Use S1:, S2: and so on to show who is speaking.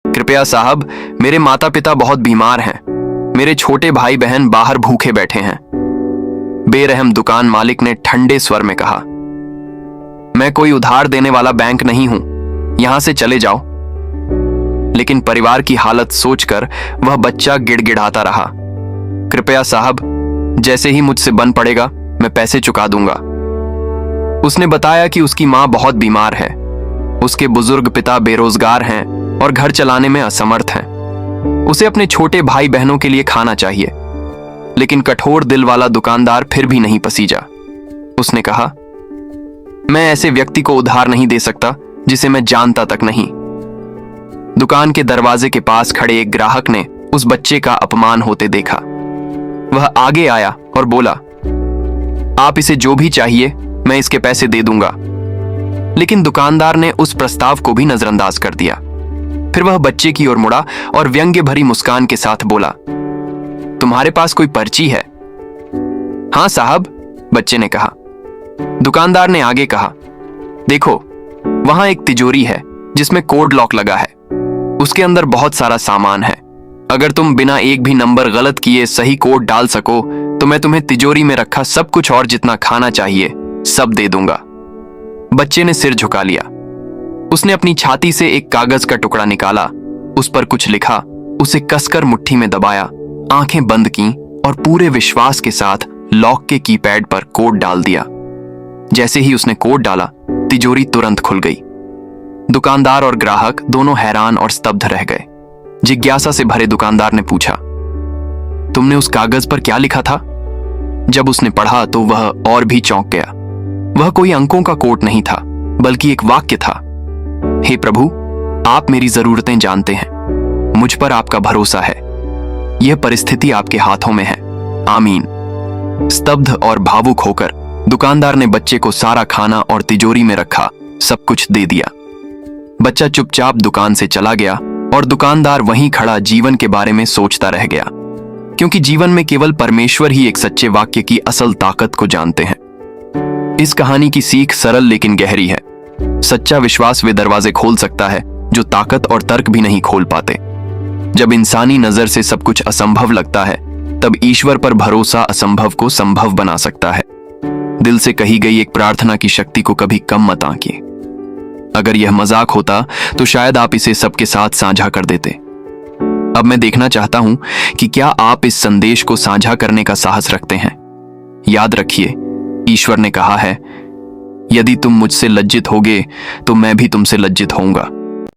S1: कृपया साहब, मेरे माता पिता बहुत बीमार हैं। मेरे छोटे भाई बहन बाहर भूखे बैठे हैं। बेरहम दुकान मालिक ने ठंडे स्वर में कहा। मैं कोई उधार देने वाला बैंक नहीं हूं, यहां से चले जाओ। लेकिन परिवार की हालत सोचकर वह बच्चा गिड़गिड़ाता रहा। कृपया साहब, जैसे ही मुझसे बन पड़ेगा मैं पैसे चुका दूंगा। उसने बताया कि उसकी मां बहुत बीमार है, उसके बुजुर्ग पिता बेरोजगार हैं और घर चलाने में असमर्थ हैं। उसे अपने छोटे भाई बहनों के लिए खाना चाहिए। लेकिन कठोर दिल वाला दुकानदार फिर भी नहीं पसीजा। उसने कहा, मैं ऐसे व्यक्ति को उधार नहीं दे सकता जिसे मैं जानता तक नहीं। दुकान के दरवाजे के पास खड़े एक ग्राहक ने उस बच्चे का अपमान होते देखा। वह आगे आया और बोला, आप इसे जो भी चाहिए मैं इसके पैसे दे दूंगा। लेकिन दुकानदार ने उस प्रस्ताव को भी नजरअंदाज कर दिया। फिर वह बच्चे की ओर मुड़ा और व्यंग्य भरी मुस्कान के साथ बोला, तुम्हारे पास कोई पर्ची है? हां साहब, बच्चे ने कहा। दुकानदार ने आगे कहा, देखो, वहां एक तिजोरी है जिसमें कोड लॉक लगा है। उसके अंदर बहुत सारा सामान है। अगर तुम बिना एक भी नंबर गलत किए सही कोड डाल सको तो मैं तुम्हें तिजोरी में रखा सब कुछ और जितना खाना चाहिए सब दे दूंगा। बच्चे ने सिर झुका लिया। उसने अपनी छाती से एक कागज का टुकड़ा निकाला, उस पर कुछ लिखा, उसे कसकर मुट्ठी में दबाया, आंखें बंद की और पूरे विश्वास के साथ लॉक के कीपैड पर कोड डाल दिया। जैसे ही उसने कोड डाला, तिजोरी तुरंत खुल गई। दुकानदार और ग्राहक दोनों हैरान और स्तब्ध रह गए। जिज्ञासा से भरे दुकानदार ने पूछा, तुमने उस कागज पर क्या लिखा था? जब उसने पढ़ा तो वह और भी चौंक गया। वह कोई अंकों का कोड नहीं था, बल्कि एक वाक्य था। हे प्रभु, आप मेरी जरूरतें जानते हैं, मुझ पर आपका भरोसा है, यह परिस्थिति आपके हाथों में है, आमीन। स्तब्ध और भावुक होकर दुकानदार ने बच्चे को सारा खाना और तिजोरी में रखा सब कुछ दे दिया। बच्चा चुपचाप दुकान से चला गया और दुकानदार वहीं खड़ा जीवन के बारे में सोचता रह गया, क्योंकि जीवन में केवल परमेश्वर ही एक सच्चे वाक्य की असल ताकत को जानते हैं। इस कहानी की सीख सरल लेकिन गहरी है। सच्चा विश्वास वे दरवाजे खोल सकता है जो ताकत और तर्क भी नहीं खोल पाते। जब इंसानी नजर से सब कुछ असंभव लगता है, तब ईश्वर पर भरोसा असंभव को संभव बना सकता है। दिल से कही गई एक प्रार्थना की शक्ति को कभी कम मत आंकिए। अगर यह मजाक होता तो शायद आप इसे सबके साथ साझा कर देते। अब मैं देखना चाहता हूं कि क्या आप इस संदेश को साझा करने का साहस रखते हैं। याद रखिए, ईश्वर ने कहा है, यदि तुम मुझसे लज्जित होगे तो मैं भी तुमसे लज्जित होऊंगा।